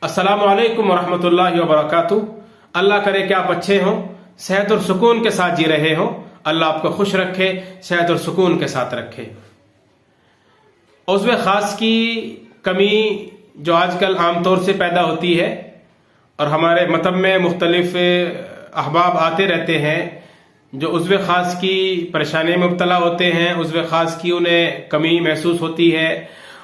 अस्सलामु अलैकुम वरहमतुल्लाहि वबरकातुहू। अल्लाह करे कि आप अच्छे हों, सेहत और सुकून के साथ जी रहे हों। अल्लाह आपको खुश रखे, सेहत और सुकून के साथ रखे। उज़्व ख़ास की कमी जो आजकल आमतौर से पैदा होती है और हमारे मतब में मुख्तलिफ अहबाब आते रहते हैं जो उज़्व ख़ास की परेशानी में मुब्तला होते हैं, उज़्व ख़ास की उन्हें कमी महसूस होती है।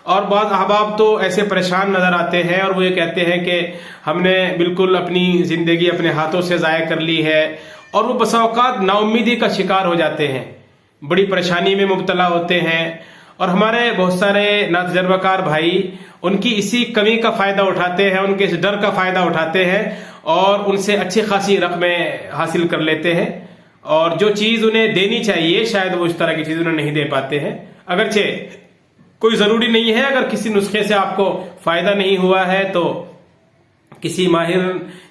और बाद अहबाब तो ऐसे परेशान नज़र आते हैं और वो ये कहते हैं कि हमने बिल्कुल अपनी ज़िंदगी अपने हाथों से ज़ाया कर ली है, और वो बसा औक़ात नाउम्मीदी का शिकार हो जाते हैं, बड़ी परेशानी में मुब्तला होते हैं। और हमारे बहुत सारे नातजर्बाकार भाई उनकी इसी कमी का फ़ायदा उठाते हैं, उनके इस डर का फ़ायदा उठाते हैं और उनसे अच्छी खासी रकमें हासिल कर लेते हैं। और जो चीज़ उन्हें देनी चाहिए शायद वो इस तरह की चीज़ उन्हें नहीं दे पाते हैं। अगरचे कोई ज़रूरी नहीं है, अगर किसी नुस्खे से आपको फ़ायदा नहीं हुआ है तो किसी माहिर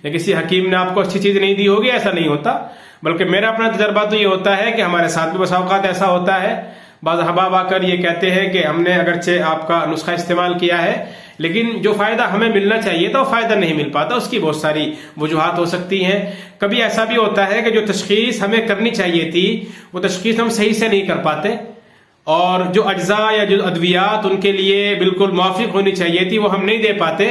या किसी हकीम ने आपको अच्छी चीज़ नहीं दी होगी, ऐसा नहीं होता। बल्कि मेरा अपना तजर्बा तो ये होता है कि हमारे साथ भी बसा औक़ात ऐसा होता है, बाज़ अहबाब आकर ये कहते हैं कि हमने अगरचे आपका नुस्खा इस्तेमाल किया है लेकिन जो फ़ायदा हमें मिलना चाहिए था वो फ़ायदा नहीं मिल पाता। उसकी बहुत सारी वजूहात हो सकती हैं। कभी ऐसा भी होता है कि जो तशख़ीस हमें करनी चाहिए थी वो तशख़ीस हम सही से नहीं कर पाते, और जो अज्जा या जो अद्वियात उनके लिए बिल्कुल मुवाफ़िक़ होनी चाहिए थी वो हम नहीं दे पाते।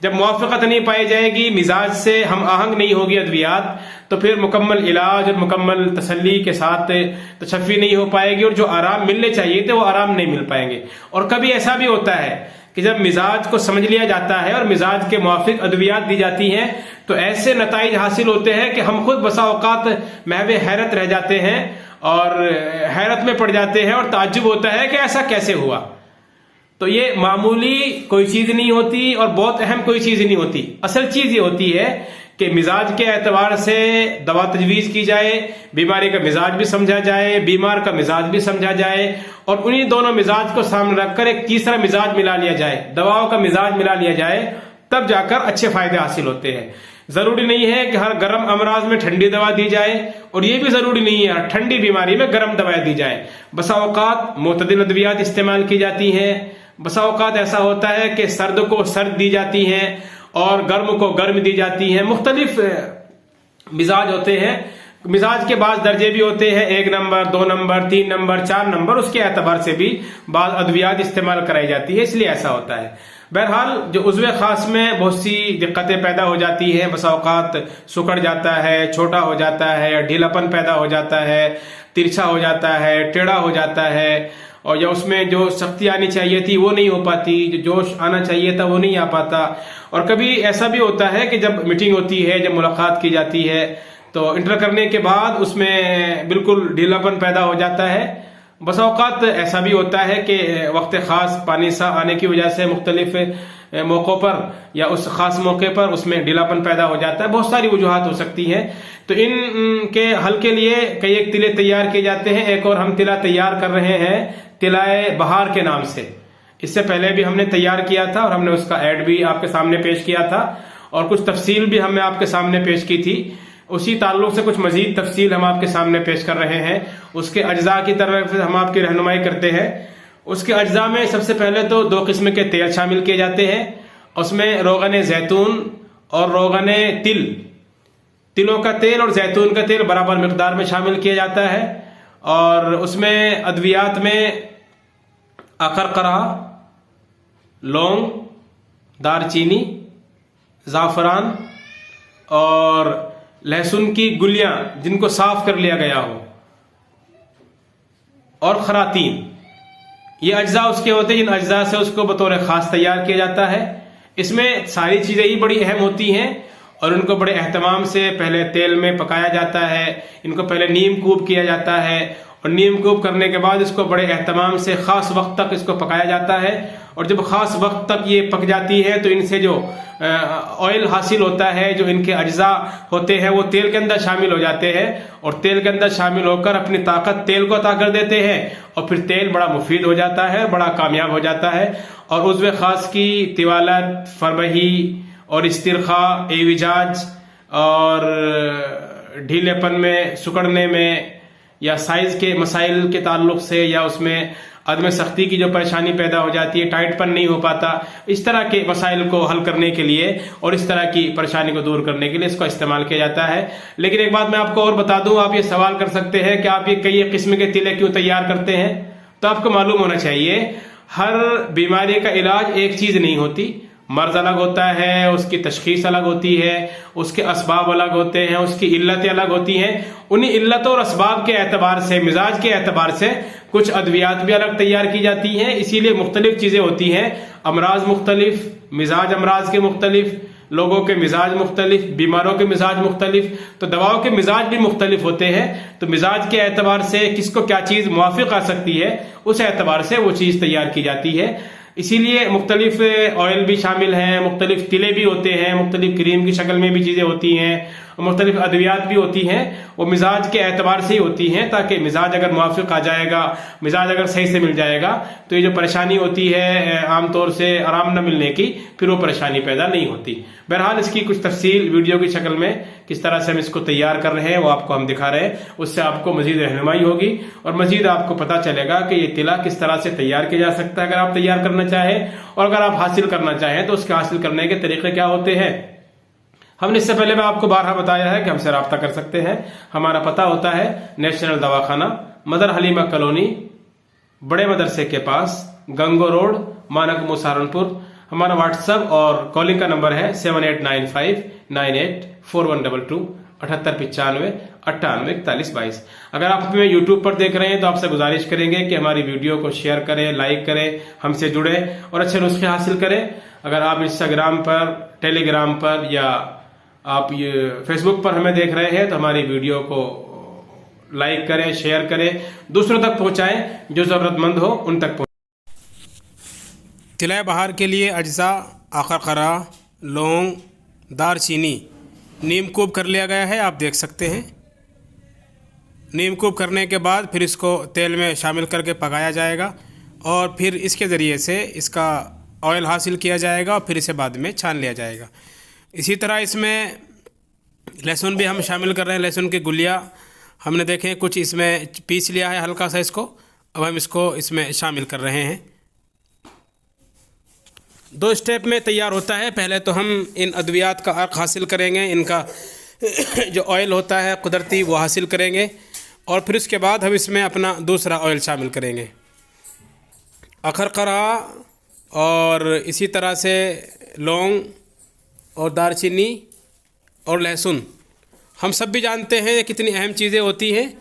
जब मुवाफ़क़त नहीं पाई जाएगी, मिजाज से हम आहंग नहीं होगी अद्वियात, तो फिर मुकम्मल इलाज और मुकम्मल तसल्ली के साथ तशफ़ी नहीं हो पाएगी और जो आराम मिलने चाहिए थे वो आराम नहीं मिल पाएंगे। और कभी ऐसा भी होता है कि जब मिजाज को समझ लिया जाता है और मिजाज के मुवाफ़िक़ अद्वियात दी जाती हैं तो ऐसे नताइज हासिल होते हैं कि हम खुद बसा औक़ात महवे हैरत रह जाते हैं और हैरत में पड़ जाते हैं और ताज्जुब होता है कि ऐसा कैसे हुआ। तो ये मामूली कोई चीज़ नहीं होती और बहुत अहम कोई चीज़ नहीं होती। असल चीज़ ये होती है कि मिजाज के एतबार से दवा तजवीज़ की जाए, बीमारी का मिजाज भी समझा जाए, बीमार का मिजाज भी समझा जाए, और उन्हीं दोनों मिजाज को सामने रखकर एक तीसरा मिजाज मिला लिया जाए, दवाओं का मिजाज मिला लिया जाए, तब जाकर अच्छे फायदे हासिल होते हैं। जरूरी नहीं है कि हर गर्म अमराज में ठंडी दवा दी जाए, और ये भी जरूरी नहीं है हर ठंडी बीमारी में गर्म दवाएं दी जाए। बसा औक़ात मुतदिल अद्वियात इस्तेमाल की जाती हैं, बसा औक़ात ऐसा होता है कि सर्द को सर्द दी जाती हैं और गर्म को गर्म दी जाती हैं। मुख्तलिफ मिजाज होते हैं, मिजाज के बाद दर्जे भी होते हैं, 1 नंबर, 2 नंबर, 3 नंबर, 4 नंबर, उसके एतबार से भी बाद अद्वियात इस्तेमाल कराई जाती है, इसलिए ऐसा होता है। बहरहाल जो उज़्व ख़ास में बहुत सी दिक्कतें पैदा हो जाती हैं, बसा औक़ात सुकड़ जाता है, छोटा हो जाता है, ढीलापन पैदा हो जाता है, तिरछा हो जाता है, टेढ़ा हो जाता है, और या उसमें जो सख्ती आनी चाहिए थी वो नहीं हो पाती, जो जोश आना चाहिए था वो नहीं आ पाता। और कभी ऐसा भी होता है कि जब मीटिंग होती है, जब मुलाकात की जाती है तो इंटर करने के बाद उसमें बिल्कुल ढीलापन पैदा हो जाता है। बसा औक़ात ऐसा भी होता है कि वक्त ख़ास पानी सा आने की वजह से मुख्तलिफ मौक़ों पर या उस ख़ास मौके पर उसमें ढीलापन पैदा हो जाता है। बहुत सारी वजूहात हो सकती हैं। तो इनके हल के लिए कई एक तिले तैयार किए जाते हैं। एक और हम तिला तैयार कर रहे हैं तिलाए बहार के नाम से। इससे पहले भी हमने तैयार किया था और हमने उसका ऐड भी आपके सामने पेश किया था और कुछ तफसील भी हमने आपके सामने पेश की थी। उसी ताल्लुक से कुछ मजीद तफसील हम आपके सामने पेश कर रहे हैं। उसके अज्जा की तरफ हम आपकी रहनुमाई करते हैं। उसके अज्जा में सबसे पहले तो 2 किस्म के तेल शामिल किए जाते हैं। उसमें रोगन जैतून और रोगन तिल, तिलों का तेल और जैतून का तेल बराबर मिकदार में शामिल किया जाता है। और उसमें अद्वियात में अकरकरा, लौंग, दारचीनी, ज़ाफ़रान और लहसुन की गुलियां जिनको साफ कर लिया गया हो, और खरातीन, ये अज्जा उसके होते हैं जिन अज्जा से उसको बतौर ख़ास तैयार किया जाता है। इसमें सारी चीज़ें ही बड़ी अहम होती हैं और उनको बड़े एहतमाम से पहले तेल में पकाया जाता है। इनको पहले नीम कूब किया जाता है और नीम कूब करने के बाद इसको बड़े एहतमाम से ख़ास वक्त तक इसको पकाया जाता है। और जब ख़ास वक्त तक ये पक जाती है तो इनसे जो ऑयल हासिल होता है, जो इनके अज्जा होते हैं वो तेल के अंदर शामिल हो जाते हैं और तेल के अंदर शामिल होकर अपनी ताकत तेल को अता कर देते हैं और फिर तेल बड़ा मुफीद हो जाता है, बड़ा कामयाब हो जाता है। और उज़्व ख़ास की तिवालत, फरबही और इस्तिरखा, एविजाज और ढीलेपन में, सुकड़ने में या साइज के मसाइल के ताल्लुक से या उसमें अदम सख्ती की जो परेशानी पैदा हो जाती है, टाइटपन नहीं हो पाता, इस तरह के मसाइल को हल करने के लिए और इस तरह की परेशानी को दूर करने के लिए इसका इस्तेमाल किया जाता है। लेकिन एक बात मैं आपको और बता दूं, आप ये सवाल कर सकते हैं कि आप ये कई किस्म के तिले क्यों तैयार करते हैं। तो आपको मालूम होना चाहिए, हर बीमारी का इलाज एक चीज नहीं होती। मर्ज अलग होता है, उसकी तशखीस अलग होती है, उसके असबाब अलग होते हैं, उसकी इल्लतें अलग होती हैं। उन्हीं इल्लतों और असबाब के एतबार से, मिजाज के एतबार से कुछ अद्वियात भी अलग तैयार की जाती हैं। इसीलिए मुख्तलिफ चीजें होती हैं। अमराज मुख्तलिफ, मिजाज अमराज के मुख्तलिफ, लोगों के मिजाज मुख्तलिफ, बीमारों के मिजाज मुख्तलिफ, तो दवाओं के मिजाज भी मुख्तलिफ होते हैं। तो मिजाज के एतबार से किसको क्या चीज मुवाफिक आ सकती है, उस एतबार से वो चीज तैयार की जाती है। इसीलिए मुख्तलिफ ऑयल भी शामिल हैं, मुख्तलिफ तिले भी होते हैं, मुख्तलिफ क्रीम की शक्ल में भी चीज़ें होती हैं, मुख्तलिफ अद्वियात भी होती हैं। वो मिजाज के एतबार से ही होती हैं, ताकि मिजाज अगर मुवाफिक आ जाएगा, मिजाज अगर सही से मिल जाएगा, तो ये जो परेशानी होती है आमतौर से आराम न मिलने की, फिर वो परेशानी पैदा नहीं होती। बहरहाल इसकी कुछ तफसील वीडियो की शक्ल में किस तरह से हम इसको तैयार कर रहे हैं वो आपको हम दिखा रहे हैं। उससे आपको मजीद रहनुमाई होगी और मजीद आपको पता चलेगा कि ये तिला किस तरह से तैयार किया जा सकता है अगर आप तैयार करना चाहें, और अगर आप हासिल करना चाहें तो उसके हासिल करने के तरीके क्या होते हैं। हमने इससे पहले मैं आपको बारहा बताया है कि हमसे रब्ता कर सकते हैं। हमारा पता होता है नेशनल दवाखाना, मदर हलीमा कॉलोनी, बड़े मदरसे के पास, गंगो रोड, मानक मुंह सहारनपुर। हमारा व्हाट्सएप और कॉलिंग का नंबर है 7895984122 7895984122। अगर आप हमें यूट्यूब पर देख रहे हैं तो आपसे गुजारिश करेंगे कि हमारी वीडियो को शेयर करें, लाइक करें, हमसे जुड़े और अच्छे नुस्खे हासिल करें। अगर आप इंस्टाग्राम पर, टेलीग्राम पर या आप ये फेसबुक पर हमें देख रहे हैं तो हमारी वीडियो को लाइक करें, शेयर करें, दूसरों तक पहुंचाएं, जो जरूरतमंद हो उन तक। तिला बहार के लिए अज्जा आखरखरा, लौंग, दारचीनी, नीमकूब कर लिया गया है, आप देख सकते हैं। नीमकूब करने के बाद फिर इसको तेल में शामिल करके पकाया जाएगा और फिर इसके ज़रिए से इसका ऑयल हासिल किया जाएगा और फिर इसे बाद में छान लिया जाएगा। इसी तरह इसमें लहसुन भी हम शामिल कर रहे हैं। लहसुन की गुलिया हमने देखें कुछ इसमें पीस लिया है हल्का सा इसको, अब हम इसको इसमें शामिल कर रहे हैं। 2 स्टेप में तैयार होता है। पहले तो हम इन अद्वियात का अर्क हासिल करेंगे, इनका जो ऑयल होता है कुदरती वो हासिल करेंगे और फिर उसके बाद हम इसमें अपना दूसरा ऑयल शामिल करेंगे। अखरखरा और इसी तरह से लौंग और दारचीनी और लहसुन, हम सब भी जानते हैं कितनी अहम चीज़ें होती हैं।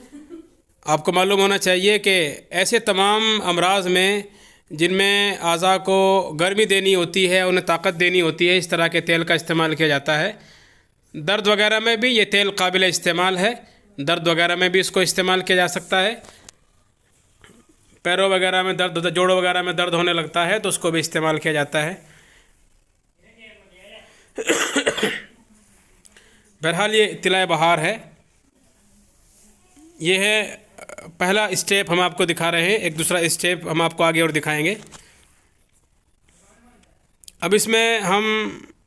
आपको मालूम होना चाहिए कि ऐसे तमाम अमराज में जिनमें आज़ा को गर्मी देनी होती है, उन्हें ताकत देनी होती है, इस तरह के तेल का इस्तेमाल किया जाता है। दर्द वगैरह में भी ये तेल काबिल इस्तेमाल है, दर्द वगैरह में भी इसको इस्तेमाल किया जा सकता है। पैरों वगैरह में दर्द, जोड़ों वगैरह में दर्द होने लगता है तो उसको भी इस्तेमाल किया जाता है। बहरहाल ये तिला बहार है, ये है पहला स्टेप हम आपको दिखा रहे हैं। एक दूसरा स्टेप हम आपको आगे और दिखाएंगे। अब इसमें हम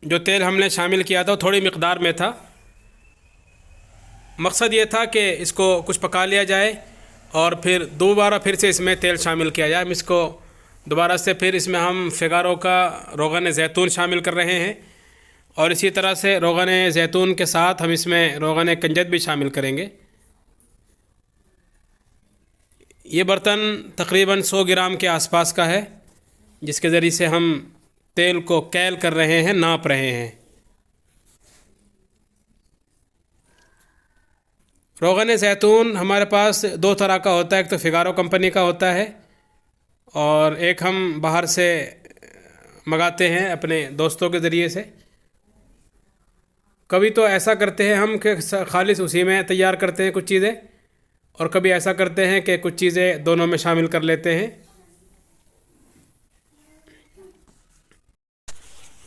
जो तेल हमने शामिल किया था थोड़ी मिक़दार में था। मकसद ये था कि इसको कुछ पका लिया जाए और फिर दोबारा फिर से इसमें तेल शामिल किया जाए। हम इसको दोबारा से फिर इसमें हम फ़िगारो का रोगन ज़ैतून शामिल कर रहे हैं और इसी तरह से रोगन ज़ैतून के साथ हम इसमें रोगन कंजद भी शामिल करेंगे। ये बर्तन तकरीबन 100 ग्राम के आसपास का है, जिसके ज़रिए से हम तेल को कैल कर रहे हैं, नाप रहे हैं। रोगन ज़ैतून हमारे पास 2 तरह का होता है, एक तो फ़िगारो कंपनी का होता है और एक हम बाहर से मंगाते हैं अपने दोस्तों के ज़रिए से। कभी तो ऐसा करते हैं हम कि खालिस उसी में तैयार करते हैं कुछ चीज़ें, और कभी ऐसा करते हैं कि कुछ चीज़ें दोनों में शामिल कर लेते हैं।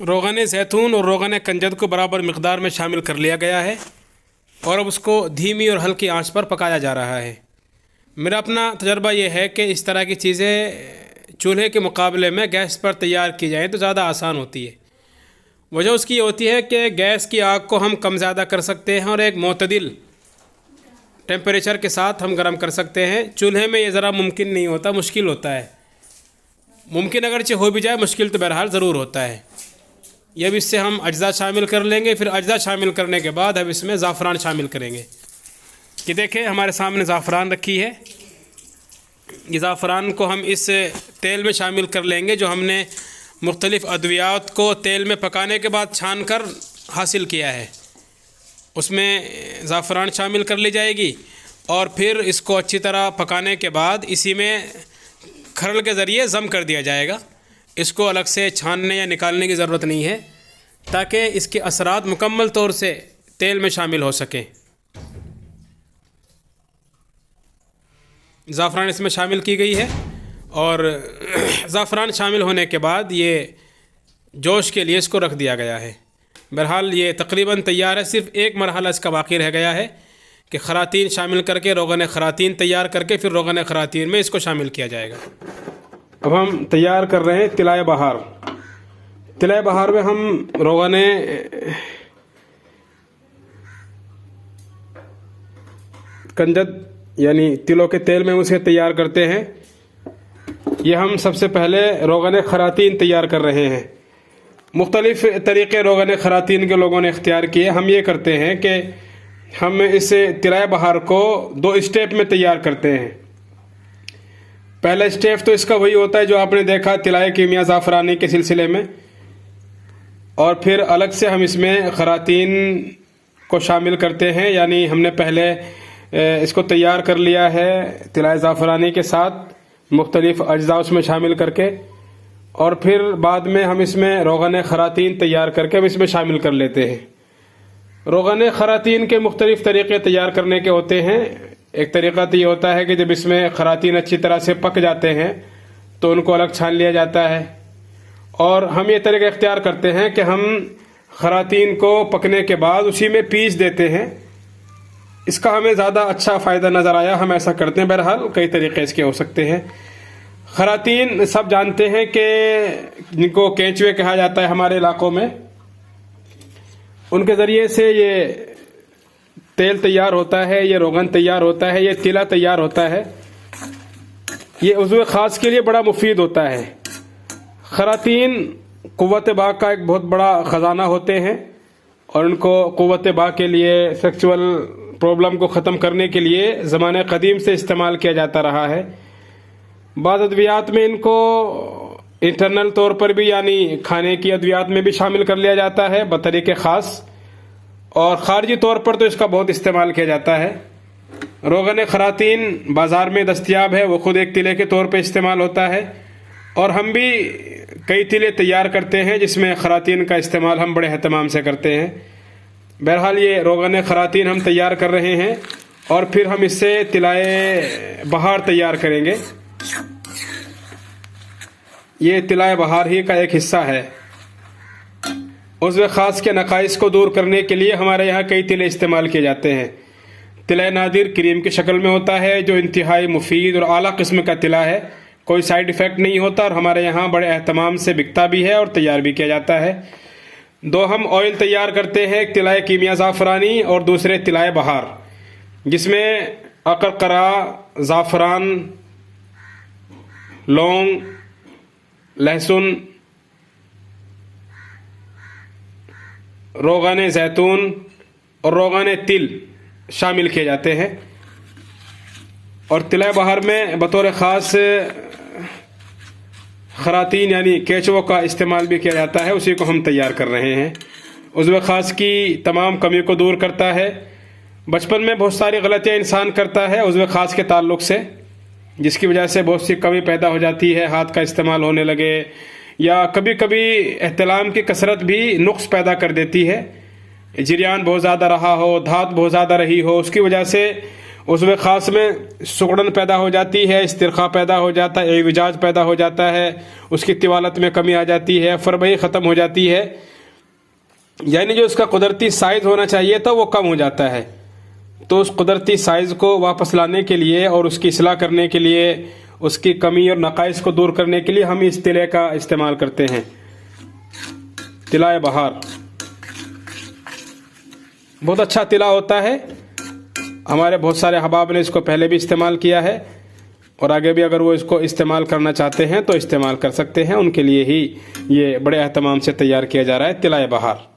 रोगन ज़ैतून और रोगन कंजद को बराबर मिक़दार में शामिल कर लिया गया है और अब उसको धीमी और हल्की आंच पर पकाया जा रहा है। मेरा अपना तजर्बा ये है कि इस तरह की चीज़ें चूल्हे के मुकाबले में गैस पर तैयार की जाएँ तो ज़्यादा आसान होती है। वजह उसकी होती है कि गैस की आग को हम कम ज़्यादा कर सकते हैं और एक मोतदिल टेम्परेचर के साथ हम गर्म कर सकते हैं। चूल्हे में ये ज़रा मुमकिन नहीं होता, मुश्किल होता है। मुमकिन अगरचे हो भी जाए, मुश्किल तो बहरहाल ज़रूर होता है। ये अब इससे हम अज्जा शामिल कर लेंगे। फिर अज्जा शामिल करने के बाद अब इसमें ज़ाफ़रान शामिल करेंगे। कि देखें हमारे सामने ज़ाफ़रान रखी है। ये ज़ाफ़रान को हम इस तेल में शामिल कर लेंगे जो हमने मुख्तलिफ़ अद्वियात को तेल में पकाने के बाद छान कर हासिल किया है। उसमें ज़ाफ़रान शामिल कर ली जाएगी और फिर इसको अच्छी तरह पकाने के बाद इसी में खरल के ज़रिए ज़म कर दिया जाएगा। इसको अलग से छानने या निकालने की ज़रूरत नहीं है ताकि इसके असरात मुकम्मल तौर से तेल में शामिल हो सकें। ज़ाफ़रान इसमें शामिल की गई है और ज़ाफ़रान शामिल होने के बाद ये जोश के लिए इसको रख दिया गया है। बहरहाल ये तकरीबन तैयार है। सिर्फ़ एक मरहला इसका बाकी रह गया है कि खरातीन शामिल करके रोगन खरातीन तैयार करके फिर रोगन खरातीन में इसको शामिल किया जाएगा। अब हम तैयार कर रहे हैं तिलाए बहार। तिलाए बहार में हम रोगन कंजद यानी तिलों के तेल में उसे तैयार करते हैं। ये हम सबसे पहले रोगन खरातीन तैयार कर रहे हैं। मुख्तलिफ़ तरीक़े रोगन खरातीन के लोगों ने इख्तियार किए। हम ये करते हैं कि हम इस तिलाए बहार को 2 स्टेप में तैयार करते हैं। पहला स्टेप तो इसका वही होता है जो आपने देखा तिलाए कीमिया ज़ाफ़रानी के सिलसिले में, और फिर अलग से हम इसमें खरातीन को शामिल करते हैं। यानी हमने पहले इसको तैयार कर लिया है तिलाए ज़ाफ़रानी के साथ मुख्तलिफ़ अज्जा उसमें शामिल करके, और फिर बाद में हम इसमें रोगन खरातीन तैयार करके हम इसमें शामिल कर लेते हैं। रोगन खरातीन के मुख्तलिफ़ तरीक़े तैयार करने के होते हैं। एक तरीक़ा तो ये होता है कि जब इसमें खरातीन अच्छी तरह से पक जाते हैं तो उनको अलग छान लिया जाता है, और हम ये तरीक़ा इख्तियार करते हैं कि हम खरातीन को पकने के बाद उसी में पीस देते हैं। इसका हमें ज़्यादा अच्छा फ़ायदा नज़र आया, हम ऐसा करते हैं। बहरहाल कई तरीक़े इसके हो सकते हैं। खरातीन सब जानते हैं कि जिनको केंचुए कहा जाता है हमारे इलाक़ों में, उनके ज़रिए से ये तेल तैयार होता है, ये रोगन तैयार होता है, ये तिला तैयार होता है। ये उज़्व ख़ास के लिए बड़ा मुफीद होता है। खरातीन क़ुव्वत बा का एक बहुत बड़ा ख़जाना होते हैं और उनको क़ुव्वत बा के लिए, सेक्सुअल प्रॉब्लम को ख़त्म करने के लिए ज़माने क़दीम से इस्तेमाल किया जाता रहा है। बाद अद्वियात में इनको इंटरनल तौर पर भी यानी खाने की अद्वियात में भी शामिल कर लिया जाता है बतरीक़े ख़ास, और ख़ारजी तौर पर तो इसका बहुत इस्तेमाल किया जाता है। रोगन खरातीन बाज़ार में दस्तयाब है, वो ख़ुद एक तिले के तौर पर इस्तेमाल होता है, और हम भी कई तिले तैयार करते हैं जिसमें खरातीन का इस्तेमाल हम बड़े एहतमाम से करते हैं। बहरहाल ये रोगन खरातीन हम तैयार कर रहे हैं और फिर हम इससे तिलाए बहार तैयार करेंगे। ये तिलाए बहार ही का एक हिस्सा है। उज़्व ख़ास के नकाइस को दूर करने के लिए हमारे यहाँ कई तिले इस्तेमाल किए जाते हैं। तिला नादिर क्रीम की शक्ल में होता है जो इंतहाई मुफीद और आला किस्म का तिला है, कोई साइड इफ़ेक्ट नहीं होता और हमारे यहाँ बड़े एहतमाम से बिकता भी है और तैयार भी किया जाता है। 2 हम ऑयल तैयार करते हैं, एक तिलाए कीमिया ज़ाफ़रानी और दूसरे तिलाए बहार, जिसमें अकरकरा, ज़ाफ़रान, लौंग, लहसुन, रोगन जैतून और रोगन तिल शामिल किए जाते हैं। और तिलाए बहार में बतौर ख़ास खरातीन यानी केचुओं का इस्तेमाल भी किया जाता है, उसी को हम तैयार कर रहे हैं। उज़्व ख़ास की तमाम कमी को दूर करता है। बचपन में बहुत सारी गलतियाँ इंसान करता है उज़्व ख़ास के ताल्लुक़ से, जिसकी वजह से बहुत सी कमी पैदा हो जाती है, हाथ का इस्तेमाल होने लगे, या कभी कभी एहतलाम की कसरत भी नुक्स पैदा कर देती है। जरियान बहुत ज़्यादा रहा हो, धात बहुत ज़्यादा रही हो, उसकी वजह से उज़्व ख़ास में सुगड़न पैदा हो जाती है, इस्तिरखा पैदा हो जाता है, एविजाज पैदा हो जाता है, उसकी तिवालत में कमी आ जाती है, फरबही ख़त्म हो जाती है, यानी जो उसका कुदरती साइज़ होना चाहिए था वो कम हो जाता है। तो उस कुदरती साइज़ को वापस लाने के लिए और उसकी इस्लाह करने के लिए, उसकी कमी और नकाइस को दूर करने के लिए हम इस तिले का इस्तेमाल करते हैं। तिलाए बहार बहुत अच्छा तिला होता है, हमारे बहुत सारे अहबाब ने इसको पहले भी इस्तेमाल किया है और आगे भी अगर वो इसको इस्तेमाल करना चाहते हैं तो इस्तेमाल कर सकते हैं। उनके लिए ही ये बड़े एहतमाम से तैयार किया जा रहा है तिलाए बहार।